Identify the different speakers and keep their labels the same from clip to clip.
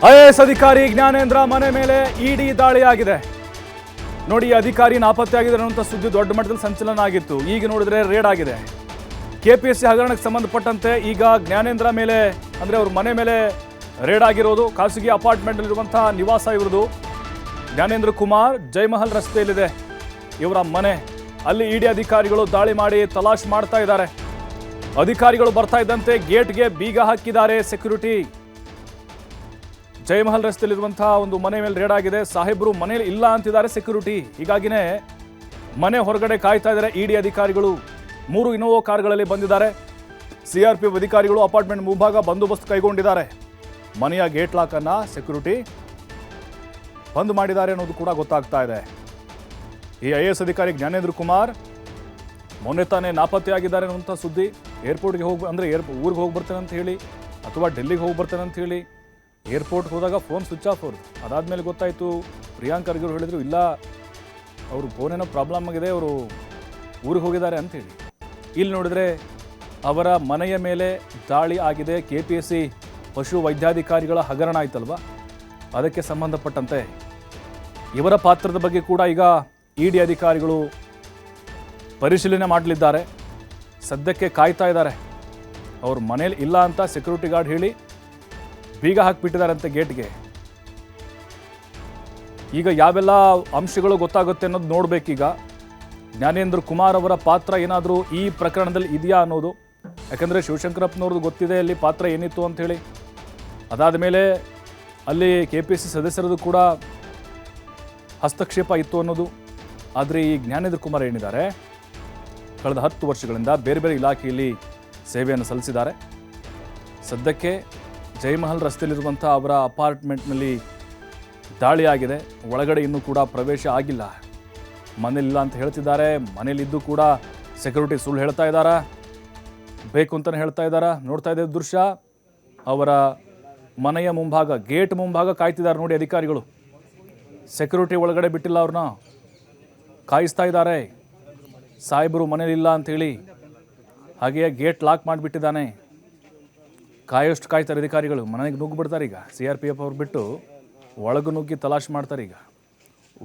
Speaker 1: IAS ಅಧಿಕಾರಿ ಜ್ಞಾನೇಂದ್ರ ಮನೆ ಮೇಲೆ ಇಡಿ ದಾಳಿಯಾಗಿದೆ. ನೋಡಿ, ಅಧಿಕಾರಿ ನಾಪತ್ತೆಯಾಗಿದೆ ಅನ್ನುವಂಥ ಸುದ್ದಿ ದೊಡ್ಡ ಮಟ್ಟದಲ್ಲಿ ಸಂಚಲನ ಆಗಿತ್ತು. ಈಗ ನೋಡಿದ್ರೆ ರೇಡ್ ಆಗಿದೆ. ಕೆಪಿಎಸ್ಸಿ ಹಗರಣಕ್ಕೆ ಸಂಬಂಧಪಟ್ಟಂತೆ ಈಗ ಜ್ಞಾನೇಂದ್ರ ಮೇಲೆ ಅಂದರೆ ಅವ್ರ ಮನೆ ಮೇಲೆ ರೇಡ್ ಆಗಿರೋದು. ಖಾಸಗಿ ಅಪಾರ್ಟ್ಮೆಂಟಲ್ಲಿರುವಂಥ ನಿವಾಸ ಇವ್ರದ್ದು. ಜ್ಞಾನೇಂದ್ರ ಕುಮಾರ್ ಜಯಮಹಲ್ ರಸ್ತೆಯಲ್ಲಿದೆ ಇವರ ಮನೆ. ಅಲ್ಲಿ ಇಡಿ ಅಧಿಕಾರಿಗಳು ದಾಳಿ ಮಾಡಿ ತಲಾಶ್ ಮಾಡ್ತಾ ಇದ್ದಾರೆ. ಅಧಿಕಾರಿಗಳು ಬರ್ತಾ ಇದ್ದಂತೆ ಗೇಟ್ಗೆ ಬೀಗ ಹಾಕಿದ್ದಾರೆ ಸೆಕ್ಯೂರಿಟಿ. ಜಯಮಹಲ್ ರಸ್ತೆಯಲ್ಲಿರುವಂತಹ ಒಂದು ಮನೆ ಮೇಲೆ ರೇಡ್ ಆಗಿದೆ. ಸಾಹೇಬರು ಮನೆಯಲ್ಲಿ ಇಲ್ಲ ಅಂತಿದ್ದಾರೆ ಸೆಕ್ಯೂರಿಟಿ. ಹೀಗಾಗಿನೇ ಮನೆ ಹೊರಗಡೆ ಕಾಯ್ತಾ ಇದ್ದಾರೆ ಇಡಿ ಅಧಿಕಾರಿಗಳು. 3 ಇನೋವಾ ಕಾರ್ಗಳಲ್ಲಿ ಬಂದಿದ್ದಾರೆ. ಸಿಆರ್ಪಿಎಫ್ ಅಧಿಕಾರಿಗಳು ಅಪಾರ್ಟ್ಮೆಂಟ್ ಮುಂಭಾಗ ಬಂದೋಬಸ್ತ್ ಕೈಗೊಂಡಿದ್ದಾರೆ. ಮನೆಯ ಗೇಟ್ ಲಾಕ್ ಅನ್ನ ಸೆಕ್ಯೂರಿಟಿ ಬಂದ್ ಮಾಡಿದ್ದಾರೆ ಅನ್ನೋದು ಕೂಡ ಗೊತ್ತಾಗ್ತಾ ಇದೆ. ಈ ಐಎಎಸ್ ಅಧಿಕಾರಿ ಜ್ಞಾನೇಂದ್ರ ಕುಮಾರ್ ಮೊನ್ನೆ ತಾನೇ ನಾಪತ್ತೆಯಾಗಿದ್ದಾರೆ ಅನ್ನುವಂಥ ಸುದ್ದಿ. ಏರ್ಪೋರ್ಟ್ಗೆ ಊರಿಗೆ ಹೋಗಿ ಬರ್ತೇನೆ ಅಂತ ಹೇಳಿ ಅಥವಾ ಡೆಲ್ಲಿಗೆ ಹೋಗಿ ಬರ್ತೇನೆ ಅಂತ ಹೇಳಿ ಏರ್ಪೋರ್ಟ್ಗೆ ಹೋದಾಗ ಫೋನ್ ಸ್ವಿಚ್ ಆಫ್ ಅವ್ರದ್ದು. ಅದಾದಮೇಲೆ ಗೊತ್ತಾಯಿತು, ಪ್ರಿಯಾಂಕ್ ಖರ್ಗೆ ಹೇಳಿದ್ರು ಇಲ್ಲ ಅವರು ಫೋನ್ ಏನೋ ಪ್ರಾಬ್ಲಮ್ ಆಗಿದೆ, ಅವರು ಊರಿಗೆ ಹೋಗಿದ್ದಾರೆ ಅಂಥೇಳಿ. ಇಲ್ಲಿ ನೋಡಿದ್ರೆ ಅವರ ಮನೆಯ ಮೇಲೆ ದಾಳಿ ಆಗಿದೆ. ಕೆಪಿಎಸ್ಸಿ ಪಶು ವೈದ್ಯಾಧಿಕಾರಿಗಳ ಹಗರಣ ಆಯ್ತಲ್ವ, ಅದಕ್ಕೆ ಸಂಬಂಧಪಟ್ಟಂತೆ ಇವರ ಪಾತ್ರದ ಬಗ್ಗೆ ಕೂಡ ಈಗ ಇಡಿ ಅಧಿಕಾರಿಗಳು ಪರಿಶೀಲನೆ ಮಾಡಲಿದ್ದಾರೆ. ಸದ್ಯಕ್ಕೆ ಕಾಯ್ತಾ ಇದ್ದಾರೆ. ಅವ್ರ ಮನೇಲಿ ಇಲ್ಲ ಅಂತ ಸೆಕ್ಯೂರಿಟಿ ಗಾರ್ಡ್ ಹೇಳಿ ಬೀಗ ಹಾಕಿಬಿಟ್ಟಿದ್ದಾರಂತೆ ಗೇಟ್ಗೆ. ಈಗ ಯಾವೆಲ್ಲ ಅಂಶಗಳು ಗೊತ್ತಾಗುತ್ತೆ ಅನ್ನೋದು ನೋಡಬೇಕೀಗ. ಜ್ಞಾನೇಂದ್ರ ಕುಮಾರ್ ಅವರ ಪಾತ್ರ ಏನಾದರೂ ಈ ಪ್ರಕರಣದಲ್ಲಿ ಇದೆಯಾ ಅನ್ನೋದು. ಯಾಕಂದರೆ ಶಿವಶಂಕರಪ್ಪನವ್ರದ್ದು ಗೊತ್ತಿದೆ ಅಲ್ಲಿ ಪಾತ್ರ ಏನಿತ್ತು ಅಂಥೇಳಿ. ಅದಾದ ಮೇಲೆ ಅಲ್ಲಿ ಕೆಪಿಎಸ್ಸಿ ಸದಸ್ಯರದು ಕೂಡ ಹಸ್ತಕ್ಷೇಪ ಇತ್ತು ಅನ್ನೋದು. ಆದರೆ ಈ ಜ್ಞಾನೇಂದ್ರ ಕುಮಾರ್ ಏನಿದ್ದಾರೆ, ಕಳೆದ 10 ವರ್ಷಗಳಿಂದ ಬೇರೆ ಬೇರೆ ಇಲಾಖೆಯಲ್ಲಿ ಸೇವೆಯನ್ನು ಸಲ್ಲಿಸಿದ್ದಾರೆ. ಸದ್ಯಕ್ಕೆ ಜಯಮಹಲ್ ರಸ್ತೆಯಲ್ಲಿರುವಂಥ ಅವರ ಅಪಾರ್ಟ್ಮೆಂಟ್ನಲ್ಲಿ ದಾಳಿಯಾಗಿದೆ. ಒಳಗಡೆ ಇನ್ನೂ ಕೂಡ ಪ್ರವೇಶ ಆಗಿಲ್ಲ. ಮನೇಲಿಲ್ಲ ಅಂತ ಹೇಳ್ತಿದ್ದಾರೆ. ಮನೇಲಿದ್ದು ಕೂಡ ಸೆಕ್ಯೂರಿಟಿ ಸುಳ್ಳು ಹೇಳ್ತಾ ಇದ್ದಾರಾ, ಬೇಕು ಅಂತಲೇ ಹೇಳ್ತಾ ಇದ್ದಾರಾ? ನೋಡ್ತಾ ಇದ್ದ ದೃಶ್ಯ, ಅವರ ಮನೆಯ ಮುಂಭಾಗ ಗೇಟ್ ಮುಂಭಾಗ ಕಾಯ್ತಿದ್ದಾರೆ ನೋಡಿ ಅಧಿಕಾರಿಗಳು. ಸೆಕ್ಯೂರಿಟಿ ಒಳಗಡೆ ಬಿಟ್ಟಿಲ್ಲ, ಅವ್ರನ್ನ ಕಾಯಿಸ್ತಾ ಇದ್ದಾರೆ. ಸಾಹೇಬರು ಮನೇಲಿಲ್ಲ ಅಂಥೇಳಿ ಹಾಗೆಯೇ ಗೇಟ್ ಲಾಕ್ ಮಾಡಿಬಿಟ್ಟಿದ್ದಾನೆ. ಕಾಯೋಷ್ಟು ಕಾಯ್ತಾರೆ ಅಧಿಕಾರಿಗಳು. ಮನೆಗೆ ನುಗ್ಗಿಬಿಡ್ತಾರೆ. ಈಗ ಸಿಆರ್ಪಿಎಫ್ ಅವ್ರು ಬಿಟ್ಟು ಒಳಗೆ ನುಗ್ಗಿ ತಲಾಶ್ ಮಾಡ್ತಾರೆ. ಈಗ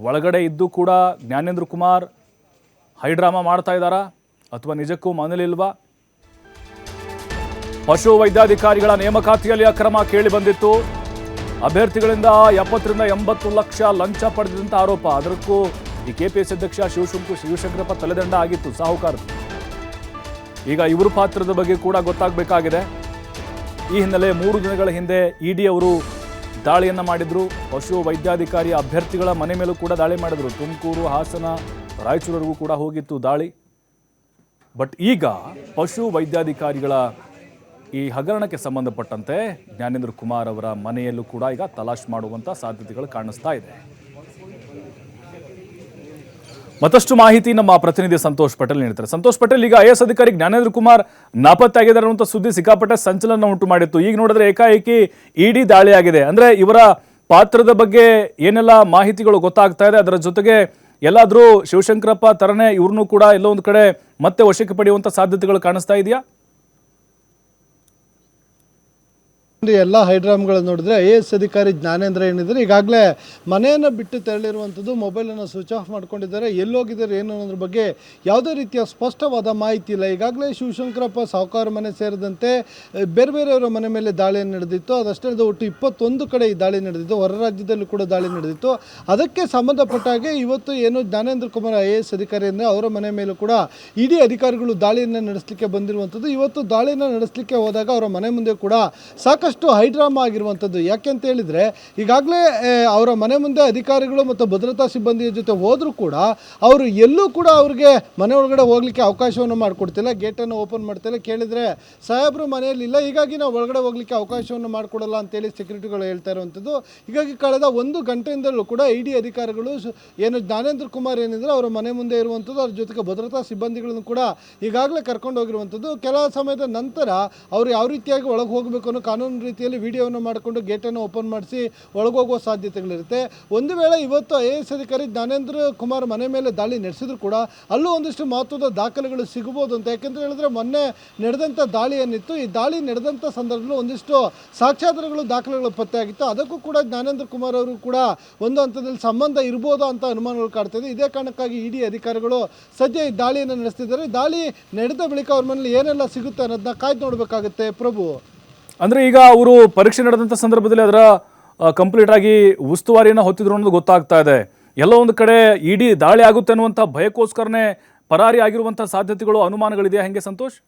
Speaker 1: ಒಳಗಡೆ ಇದ್ದು ಕೂಡ ಜ್ಞಾನೇಂದ್ರ ಕುಮಾರ್ ಹೈಡ್ರಾಮಾ ಮಾಡ್ತಾ ಇದ್ದಾರಾ ಅಥವಾ ನಿಜಕ್ಕೂ ಮನೇಲಿಲ್ವಾ? ಪಶು ವೈದ್ಯಾಧಿಕಾರಿಗಳ ನೇಮಕಾತಿಯಲ್ಲಿ ಅಕ್ರಮ ಕೇಳಿ ಬಂದಿತ್ತು. ಅಭ್ಯರ್ಥಿಗಳಿಂದ 70 ರಿಂದ 80 ಲಕ್ಷ ಲಂಚ ಪಡೆದಂಥ ಆರೋಪ. ಅದಕ್ಕೂ ಈ ಕೆಪಿಎಸ್ಸಿ ಅಧ್ಯಕ್ಷ ಶಿವಶಂಕರಪ್ಪ ತಲೆದಂಡ ಆಗಿತ್ತು, ಸಾಹುಕಾರ. ಈಗ ಇವರು ಪಾತ್ರದ ಬಗ್ಗೆ ಕೂಡ ಗೊತ್ತಾಗಬೇಕಾಗಿದೆ. ಈ ಹಿನ್ನೆಲೆ 3 ದಿನಗಳ ಹಿಂದೆ ಇಡಿ ಅವರು ದಾಳಿಯನ್ನು ಮಾಡಿದ್ರು. ಪಶು ವೈದ್ಯಾಧಿಕಾರಿ ಅಭ್ಯರ್ಥಿಗಳ ಮನೆ ಮೇಲೂ ಕೂಡ ದಾಳಿ ಮಾಡಿದ್ರು. ತುಮಕೂರು, ಹಾಸನ, ರಾಯಚೂರಿಗೂ ಕೂಡ ಹೋಗಿತ್ತು ದಾಳಿ. ಬಟ್ ಈಗ ಪಶು ವೈದ್ಯಾಧಿಕಾರಿಗಳ ಈ ಹಗರಣಕ್ಕೆ ಸಂಬಂಧಪಟ್ಟಂತೆ ಜ್ಞಾನೇಂದ್ರ ಕುಮಾರ್ ಅವರ ಮನೆಯಲ್ಲೂ ಕೂಡ ಈಗ ತಲಾಶ್ ಮಾಡುವಂಥ ಸಾಧ್ಯತೆಗಳು ಕಾಣಿಸ್ತಾ ಇದೆ. ಮತ್ತಷ್ಟು ಮಾಹಿತಿ ನಮ್ಮ ಪ್ರತಿನಿಧಿ ಸಂತೋಷ್ ಪಟೇಲ್ ನೀಡ್ತಾರೆ. ಸಂತೋಷ್ ಪಟೇಲ್, ಈಗ ಐಎಎಸ್ ಅಧಿಕಾರಿ ಜ್ಞಾನೇಂದ್ರ ಕುಮಾರ್ ನಾಪತ್ತೆಯಾಗಿದ್ದಾರೆ ಅನ್ನುವಂಥ ಸುದ್ದಿ ಸಿಕ್ಕಾಪಟ್ಟೆ ಸಂಚಲನ ಉಂಟು ಮಾಡಿತ್ತು. ಈಗ ನೋಡಿದ್ರೆ ಏಕಾಏಕಿ ಇಡಿ ದಾಳಿಯಾಗಿದೆ. ಅಂದರೆ ಇವರ ಪಾತ್ರದ ಬಗ್ಗೆ ಏನೆಲ್ಲ ಮಾಹಿತಿಗಳು ಗೊತ್ತಾಗ್ತಾ ಇದೆ, ಅದರ ಜೊತೆಗೆ ಎಲ್ಲಾದರೂ ಶಿವಶಂಕರಪ್ಪ ತರನೇ ಇವ್ರನ್ನೂ ಕೂಡ ಎಲ್ಲೋ ಒಂದು ಕಡೆ ಮತ್ತೆ ವಶಕ್ಕೆ ಪಡೆಯುವಂಥ ಸಾಧ್ಯತೆಗಳು ಕಾಣಿಸ್ತಾ ಇದೆಯಾ?
Speaker 2: ಎಲ್ಲ ಹೈಡ್ರಾಮ್ಗಳನ್ನು ನೋಡಿದ್ರೆ ಐಎಎಸ್ ಅಧಿಕಾರಿ ಜ್ಞಾನೇಂದ್ರ ಏನಿದ್ದಾರೆ ಈಗಾಗಲೇ ಮನೆಯನ್ನು ಬಿಟ್ಟು ತೆರಳಿರುವಂಥದ್ದು. ಮೊಬೈಲನ್ನು ಸ್ವಿಚ್ ಆಫ್ ಮಾಡ್ಕೊಂಡಿದ್ದಾರೆ. ಎಲ್ಲೋಗಿದ್ದಾರೆ ಏನು ಅನ್ನೋದ್ರ ಬಗ್ಗೆ ಯಾವುದೇ ರೀತಿಯ ಸ್ಪಷ್ಟವಾದ ಮಾಹಿತಿ ಇಲ್ಲ. ಈಗಾಗಲೇ ಶಿವಶಂಕರಪ್ಪ ಸಾಹುಕಾರ ಮನೆ ಸೇರಿದಂತೆ ಬೇರೆ ಬೇರೆಯವರ ಮನೆ ಮೇಲೆ ದಾಳಿಯನ್ನು ನಡೆದಿತ್ತು. ಅದಷ್ಟೇ ಅಲ್ಲದೆ ಒಟ್ಟು 21 ಕಡೆ ಈ ದಾಳಿ ನಡೆದಿತ್ತು. ಹೊರ ರಾಜ್ಯದಲ್ಲೂ ಕೂಡ ದಾಳಿ ನಡೆದಿತ್ತು. ಅದಕ್ಕೆ ಸಂಬಂಧಪಟ್ಟ ಹಾಗೆ ಇವತ್ತು ಏನು ಜ್ಞಾನೇಂದ್ರ ಕುಮಾರ್ ಐಎಎಸ್ ಅಧಿಕಾರಿ ಅಂದರೆ ಅವರ ಮನೆ ಮೇಲೂ ಕೂಡ ಇಡಿ ಅಧಿಕಾರಿಗಳು ದಾಳಿಯನ್ನು ನಡೆಸಲಿಕ್ಕೆ ಬಂದಿರುವಂಥದ್ದು. ಇವತ್ತು ದಾಳಿಯನ್ನು ನಡೆಸಲಿಕ್ಕೆ ಹೋದಾಗ ಅವರ ಮನೆ ಮುಂದೆ ಕೂಡ ಸಾಕಷ್ಟು ಹೈಡ್ರಾಮಾ ಆಗಿರುವಂಥದ್ದು. ಯಾಕೆಂತ ಹೇಳಿದರೆ ಈಗಾಗಲೇ ಅವರ ಮನೆ ಮುಂದೆ ಅಧಿಕಾರಿಗಳು ಮತ್ತು ಭದ್ರತಾ ಸಿಬ್ಬಂದಿಯ ಜೊತೆ ಹೋದರೂ ಕೂಡ ಅವರು ಎಲ್ಲೂ ಕೂಡ ಅವ್ರಿಗೆ ಮನೆ ಒಳಗಡೆ ಹೋಗಲಿಕ್ಕೆ ಅವಕಾಶವನ್ನು ಮಾಡಿಕೊಡ್ತಿಲ್ಲ. ಗೇಟನ್ನು ಓಪನ್ ಮಾಡ್ತಿಲ್ಲ. ಕೇಳಿದರೆ ಸಾಹೇಬರು ಮನೆಯಲ್ಲಿಲ್ಲ, ಹೀಗಾಗಿ ನಾವು ಒಳಗಡೆ ಹೋಗಲಿಕ್ಕೆ ಅವಕಾಶವನ್ನು ಮಾಡಿಕೊಡಲ್ಲ ಅಂತೇಳಿ ಸೆಕ್ಯೂರಿಟಿಗಳು ಹೇಳ್ತಾ ಇರುವಂಥದ್ದು. ಹೀಗಾಗಿ ಕಳೆದ 1 ಗಂಟೆಯಿಂದಲೂ ಕೂಡ ಇಡಿ ಅಧಿಕಾರಿಗಳು ಏನು ಜ್ಞಾನೇಂದ್ರ ಕುಮಾರ್ ಏನಿದ್ರೆ ಅವರ ಮನೆ ಮುಂದೆ ಇರುವಂಥದ್ದು, ಅವ್ರ ಜೊತೆಗೆ ಭದ್ರತಾ ಸಿಬ್ಬಂದಿಗಳನ್ನು ಕೂಡ ಈಗಾಗಲೇ ಕರ್ಕೊಂಡು ಹೋಗಿರುವಂಥದ್ದು. ಕೆಲ ಸಮಯದ ನಂತರ ಅವರು ಯಾವ ರೀತಿಯಾಗಿ ಒಳಗೆ ಹೋಗಬೇಕು ಅನ್ನೋ ಕಾನೂನು ರೀತಿಯಲ್ಲಿ ವಿಡಿಯೋವನ್ನು ಮಾಡಿಕೊಂಡು ಗೇಟನ್ನು ಓಪನ್ ಮಾಡಿಸಿ ಒಳಗೋಗುವ ಸಾಧ್ಯತೆಗಳಿರುತ್ತೆ. ಒಂದು ವೇಳೆ ಇವತ್ತು IAS ಅಧಿಕಾರಿ ಜ್ಞಾನೇಂದ್ರ ಕುಮಾರ್ ಮನೆ ಮೇಲೆ ದಾಳಿ ನಡೆಸಿದ್ರು ಕೂಡ ಅಲ್ಲೂ ಒಂದಿಷ್ಟು ಮಹತ್ವದ ದಾಖಲೆಗಳು ಸಿಗಬಹುದು ಅಂತ. ಯಾಕೆಂತ ಹೇಳಿದ್ರೆ ಮೊನ್ನೆ ನಡೆದಂಥ ದಾಳಿ ಏನಿತ್ತು, ಈ ದಾಳಿ ನಡೆದಂಥ ಸಂದರ್ಭದಲ್ಲಿ ಒಂದಿಷ್ಟು ಸಾಕ್ಷ್ಯಾಧಾರಗಳು ದಾಖಲೆಗಳು ಪತ್ತೆಯಾಗಿತ್ತು. ಅದಕ್ಕೂ ಕೂಡ ಜ್ಞಾನೇಂದ್ರ ಕುಮಾರ್ ಅವರು ಕೂಡ ಒಂದು ಹಂತದಲ್ಲಿ ಸಂಬಂಧ ಇರ್ಬೋದು ಅಂತ ಅನುಮಾನಗಳು ಕಾಡ್ತಿದೆ. ಇದೇ ಕಾರಣಕ್ಕಾಗಿ ಇಡಿ ಅಧಿಕಾರಿಗಳು ಸದ್ಯ ಈ ದಾಳಿಯನ್ನು ನಡೆಸ್ತಿದ್ದಾರೆ. ದಾಳಿ ನಡೆದ ಬಳಿಕ ಅವ್ರ ಮನೇಲಿ ಏನೆಲ್ಲ ಸಿಗುತ್ತೆ ಅನ್ನೋದನ್ನ ಕಾಯ್ದು ನೋಡಬೇಕಾಗುತ್ತೆ ಪ್ರಭು.
Speaker 1: ಅಂದ್ರೆ ಈಗ ಅವರು ಪರೀಕ್ಷೆ ನಡೆದಂಥ ಸಂದರ್ಭದಲ್ಲಿ ಅದರ ಕಂಪ್ಲೀಟ್ ಆಗಿ ಉಸ್ತುವಾರಿಯನ್ನು ಹೊತ್ತಿದ್ರು ಅನ್ನೋದು ಗೊತ್ತಾಗ್ತಾ ಇದೆ. ಎಲ್ಲ ಒಂದು ಕಡೆ ಇಡಿ ದಾಳಿ ಆಗುತ್ತೆ ಅನ್ನುವಂಥ ಭಯಕ್ಕೋಸ್ಕರನೇ ಪರಾರಿ ಆಗಿರುವಂಥ ಸಾಧ್ಯತೆಗಳು, ಅನುಮಾನಗಳಿದೆಯಾ ಹೆಂಗೆ ಸಂತೋಷ್?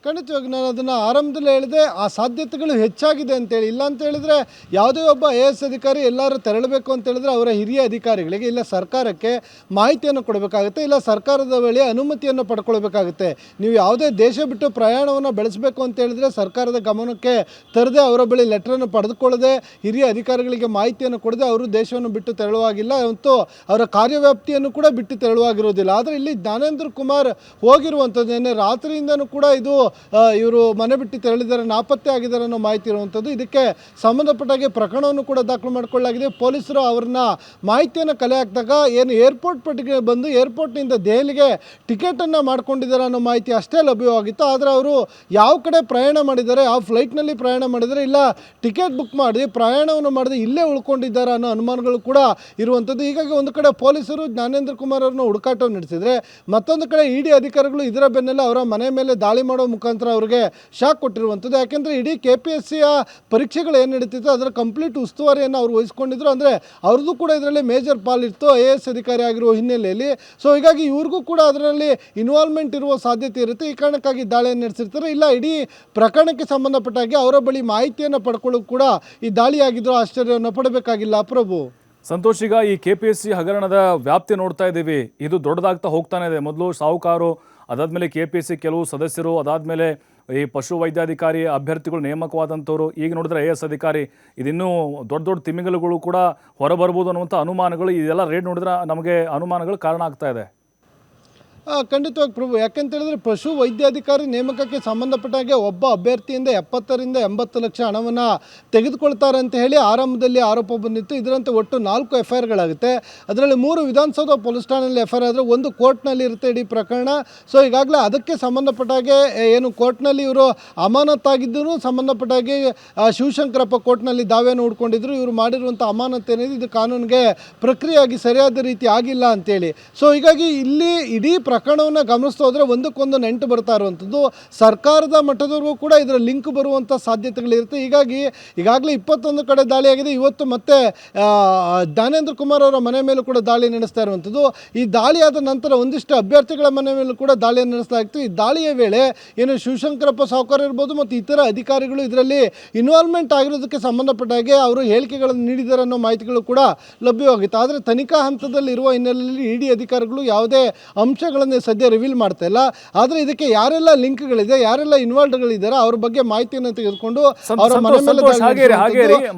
Speaker 2: ಖಂಡಿತವಾಗಿ ನಾನು ಅದನ್ನು ಆರಂಭದಲ್ಲಿ ಹೇಳಿದೆ, ಆ ಸಾಧ್ಯತೆಗಳು ಹೆಚ್ಚಾಗಿದೆ ಅಂತೇಳಿ. ಇಲ್ಲ ಅಂತ ಹೇಳಿದರೆ ಯಾವುದೇ ಒಬ್ಬ IAS ಅಧಿಕಾರಿ ಎಲ್ಲರೂ ತೆರಳಬೇಕು ಅಂತ ಹೇಳಿದ್ರೆ ಅವರ ಹಿರಿಯ ಅಧಿಕಾರಿಗಳಿಗೆ ಇಲ್ಲ ಸರ್ಕಾರಕ್ಕೆ ಮಾಹಿತಿಯನ್ನು ಕೊಡಬೇಕಾಗುತ್ತೆ, ಇಲ್ಲ ಸರ್ಕಾರದ ಬಳಿ ಅನುಮತಿಯನ್ನು ಪಡ್ಕೊಳ್ಬೇಕಾಗುತ್ತೆ. ನೀವು ಯಾವುದೇ ದೇಶ ಬಿಟ್ಟು ಪ್ರಯಾಣವನ್ನು ಬೆಳೆಸಬೇಕು ಅಂತ ಹೇಳಿದ್ರೆ ಸರ್ಕಾರದ ಗಮನಕ್ಕೆ ತರದೆ, ಅವರ ಬಳಿ ಲೆಟ್ರನ್ನು ಪಡೆದುಕೊಳ್ಳದೆ, ಹಿರಿಯ ಅಧಿಕಾರಿಗಳಿಗೆ ಮಾಹಿತಿಯನ್ನು ಕೊಡದೆ ಅವರು ದೇಶವನ್ನು ಬಿಟ್ಟು ತೆರಳುವಾಗಿಲ್ಲ ಮತ್ತು ಅವರ ಕಾರ್ಯವ್ಯಾಪ್ತಿಯನ್ನು ಕೂಡ ಬಿಟ್ಟು ತೆರಳುವಾಗಿರೋದಿಲ್ಲ. ಆದರೆ ಇಲ್ಲಿ ಜ್ಞಾನೇಂದ್ರ ಕುಮಾರ್ ಹೋಗಿರುವಂಥದ್ದು ಏನೇ ರಾತ್ರಿಯಿಂದನೂ ಕೂಡ ಇದು ಇವರು ಮನೆ ಬಿಟ್ಟು ತೆರಳಿದ್ದಾರೆ, ನಾಪತ್ತೆ ಆಗಿದ್ದಾರೆ ಅನ್ನೋ ಮಾಹಿತಿ ಇರುವಂಥದ್ದು. ಇದಕ್ಕೆ ಸಂಬಂಧಪಟ್ಟಾಗೆ ಪ್ರಕರಣವನ್ನು ಕೂಡ ದಾಖಲು ಮಾಡಿಕೊಳ್ಳಲಾಗಿದೆ. ಪೊಲೀಸರು ಅವ್ರನ್ನ ಮಾಹಿತಿಯನ್ನು ಕಲೆ ಹಾಕಿದಾಗ ಏನು ಏರ್ಪೋರ್ಟ್ ಪಟ್ಟಿಗೆ ಬಂದು ಏರ್ಪೋರ್ಟ್ನಿಂದ ದೆಹಲಿಗೆ ಟಿಕೆಟನ್ನು ಮಾಡ್ಕೊಂಡಿದ್ದಾರೆ ಅನ್ನೋ ಮಾಹಿತಿ ಅಷ್ಟೇ ಲಭ್ಯವಾಗಿತ್ತು. ಆದರೆ ಅವರು ಯಾವ ಕಡೆ ಪ್ರಯಾಣ ಮಾಡಿದ್ದಾರೆ, ಯಾವ ಫ್ಲೈಟ್ನಲ್ಲಿ ಪ್ರಯಾಣ ಮಾಡಿದ್ದಾರೆ, ಇಲ್ಲ ಟಿಕೆಟ್ ಬುಕ್ ಮಾಡಿ ಪ್ರಯಾಣವನ್ನು ಮಾಡದೆ ಇಲ್ಲೇ ಉಳ್ಕೊಂಡಿದ್ದಾರೆ ಅನ್ನೋ ಅನುಮಾನಗಳು ಕೂಡ ಇರುವಂಥದ್ದು. ಹೀಗಾಗಿ ಒಂದು ಕಡೆ ಪೊಲೀಸರು ಜ್ಞಾನೇಂದ್ರ ಕುಮಾರ್ ಅವ್ರನ್ನ ಹುಡುಕಾಟವನ್ನು ನಡೆಸಿದರೆ, ಮತ್ತೊಂದು ಕಡೆ ಇಡಿ ಅಧಿಕಾರಿಗಳು ಇದರ ಬೆನ್ನೆಲ್ಲ ಅವರ ಮನೆ ಮೇಲೆ ದಾಳಿ ಮಾಡೋ ಮುಖಾಂತರ ಅವರಿಗೆ ಶಾಕ್ ಕೊಟ್ಟಿರುವಂಥದ್ದು. ಯಾಕೆಂದರೆ ಇಡೀ KPSCಯ ಪರೀಕ್ಷೆಗಳು ಏನು ನಡೀತಿತ್ತು ಅದರ ಕಂಪ್ಲೀಟ್ ಉಸ್ತುವಾರಿಯನ್ನು ಅವರು ವಹಿಸ್ಕೊಂಡಿದ್ರು. ಅಂದರೆ ಅವ್ರದ್ದು ಕೂಡ ಇದರಲ್ಲಿ ಮೇಜರ್ ಪಾಲಿತ್ತು IAS ಅಧಿಕಾರಿ ಆಗಿರುವ ಹಿನ್ನೆಲೆಯಲ್ಲಿ. ಸೊ ಹೀಗಾಗಿ ಇವ್ರಿಗೂ ಕೂಡ ಅದರಲ್ಲಿ ಇನ್ವಾಲ್ವ್ಮೆಂಟ್ ಇರುವ ಸಾಧ್ಯತೆ ಇರುತ್ತೆ. ಈ ಕಾರಣಕ್ಕಾಗಿ ದಾಳಿಯನ್ನು ನಡೆಸಿರ್ತಾರೆ. ಇಲ್ಲ ಇಡೀ ಪ್ರಕರಣಕ್ಕೆ ಸಂಬಂಧಪಟ್ಟಾಗೆ ಅವರ ಬಳಿ ಮಾಹಿತಿಯನ್ನು ಪಡ್ಕೊಳ್ಳೋದು ಕೂಡ ಈ ದಾಳಿಯಾಗಿದ್ದರೂ ಆಶ್ಚರ್ಯವನ್ನು ಪಡಬೇಕಾಗಿಲ್ಲ ಪ್ರಭು.
Speaker 1: ಸಂತೋಷ್, ಈಗ ಈ KPSC ಹಗರಣದ ವ್ಯಾಪ್ತಿ ನೋಡ್ತಾ ಇದ್ದೀವಿ, ಇದು ದೊಡ್ಡದಾಗ್ತಾ ಹೋಗ್ತಾನೆ ಇದೆ. ಮೊದಲು ಸಾಹುಕಾರು, ಅದಾದಮೇಲೆ KPSC ಕೆಲವು ಸದಸ್ಯರು, ಅದಾದಮೇಲೆ ಈ ಪಶು ವೈದ್ಯಾಧಿಕಾರಿ ಅಭ್ಯರ್ಥಿಗಳು ನೇಮಕವಾದಂಥವ್ರು, ಈಗ ನೋಡಿದ್ರೆ IAS ಅಧಿಕಾರಿ, ಇದಿನ್ನೂ ದೊಡ್ಡ ದೊಡ್ಡ ತಿಮಿಂಗಲಗಳು ಕೂಡ ಹೊರಬರ್ಬೋದು ಅನ್ನುವಂಥ ಅನುಮಾನಗಳು, ಇದೆಲ್ಲ ರೇಟ್ ನೋಡಿದ್ರೆ ನಮಗೆ ಅನುಮಾನಗಳು ಕಾರಣ ಆಗ್ತಾ ಇದೆ.
Speaker 2: ಖಂಡಿತವಾಗಿ ಪ್ರಭು. ಯಾಕೆಂತೇಳಿದ್ರೆ ಪಶು ವೈದ್ಯಾಧಿಕಾರಿ ನೇಮಕಕ್ಕೆ ಸಂಬಂಧಪಟ್ಟಾಗೆ ಒಬ್ಬ ಅಭ್ಯರ್ಥಿಯಿಂದ 70 ರಿಂದ 80 ಲಕ್ಷ ಹಣವನ್ನು ತೆಗೆದುಕೊಳ್ತಾರೆ ಅಂತ ಹೇಳಿ ಆರಂಭದಲ್ಲಿ ಆರೋಪ ಬಂದಿತ್ತು. ಇದರಂತೆ ಒಟ್ಟು 4 FIRಗಳಾಗುತ್ತೆ. ಅದರಲ್ಲಿ 3 ವಿಧಾನಸೌಧ ಪೊಲೀಸ್ ಠಾಣೆಯಲ್ಲಿ FIR ಆದರೆ 1 ಕೋರ್ಟ್ನಲ್ಲಿ ಇರುತ್ತೆ ಇಡೀ ಪ್ರಕರಣ. ಸೊ ಈಗಾಗಲೇ ಅದಕ್ಕೆ ಸಂಬಂಧಪಟ್ಟಾಗೆ ಏನು ಕೋರ್ಟ್ನಲ್ಲಿ ಇವರು ಅಮಾನತಾಗಿದ್ದರೂ ಸಂಬಂಧಪಟ್ಟಾಗೆ ಶಿವಶಂಕರಪ್ಪ ಕೋರ್ಟ್ನಲ್ಲಿ ದಾವೆಯನ್ನು ಹೂಡ್ಕೊಂಡಿದ್ರು. ಇವರು ಮಾಡಿರುವಂಥ ಅಮಾನತು ಏನಿದೆ ಇದು ಕಾನೂನಿಗೆ ಪ್ರಕ್ರಿಯೆಯಾಗಿ ಸರಿಯಾದ ರೀತಿ ಆಗಿಲ್ಲ ಅಂತೇಳಿ. ಸೊ ಹೀಗಾಗಿ ಇಲ್ಲಿ ಇಡೀ ಪ್ರಕರಣವನ್ನು ಗಮನಿಸ್ತಾ ಹೋದರೆ ಒಂದಕ್ಕೊಂದು ನೆಂಟು ಬರ್ತಾ ಇರುವಂಥದ್ದು. ಸರ್ಕಾರದ ಮಟ್ಟದವರೆಗೂ ಕೂಡ ಇದರ ಲಿಂಕ್ ಬರುವಂಥ ಸಾಧ್ಯತೆಗಳಿರುತ್ತೆ. ಹೀಗಾಗಿ ಈಗಾಗಲೇ 21 ಕಡೆ ದಾಳಿಯಾಗಿದೆ. ಇವತ್ತು ಮತ್ತೆ ಜ್ಞಾನೇಂದ್ರ ಕುಮಾರ್ ಅವರ ಮನೆ ಮೇಲೂ ಕೂಡ ದಾಳಿ ನಡೆಸ್ತಾ ಇರುವಂಥದ್ದು. ಈ ದಾಳಿಯಾದ ನಂತರ ಒಂದಿಷ್ಟು ಅಭ್ಯರ್ಥಿಗಳ ಮನೆ ಮೇಲೂ ಕೂಡ ದಾಳಿಯನ್ನು ನಡೆಸಲಾಗಿತ್ತು. ಈ ದಾಳಿಯ ವೇಳೆ ಏನು ಶಿವಶಂಕರಪ್ಪ ಸಾಹುಕಾರ್ ಇರ್ಬೋದು ಮತ್ತು ಇತರ ಅಧಿಕಾರಿಗಳು ಇದರಲ್ಲಿ ಇನ್ವಾಲ್ವ್ಮೆಂಟ್ ಆಗಿರೋದಕ್ಕೆ ಸಂಬಂಧಪಟ್ಟಾಗೆ ಅವರು ಹೇಳಿಕೆಗಳನ್ನು ನೀಡಿದ್ದಾರೆ ಅನ್ನೋ ಮಾಹಿತಿಗಳು ಕೂಡ ಲಭ್ಯವಾಗಿತ್ತು. ಆದರೆ ತನಿಖಾ ಹಂತದಲ್ಲಿ ಇರುವ ಹಿನ್ನೆಲೆಯಲ್ಲಿ ಇಡಿ ಅಧಿಕಾರಿಗಳು ಯಾವುದೇ ಅಂಶಗಳನ್ನು ಸದ್ಯ ರಿವೀಲ್ ಮಾಡ್ತಾ ಇಲ್ಲ. ಆದರೆ ಇದಕ್ಕೆ ಯಾರೆಲ್ಲ ಲಿಂಕ್ಗಳಿದೆ, ಯಾರೆಲ್ಲ ಇನ್ವಾಲ್ವ್ಡ್ಗಳಿದ್ದಾರೆ ಅವ್ರ ಬಗ್ಗೆ ಮಾಹಿತಿಯನ್ನು ತೆಗೆದುಕೊಂಡು ಅವರ ಮನೆ ಮೇಲೆ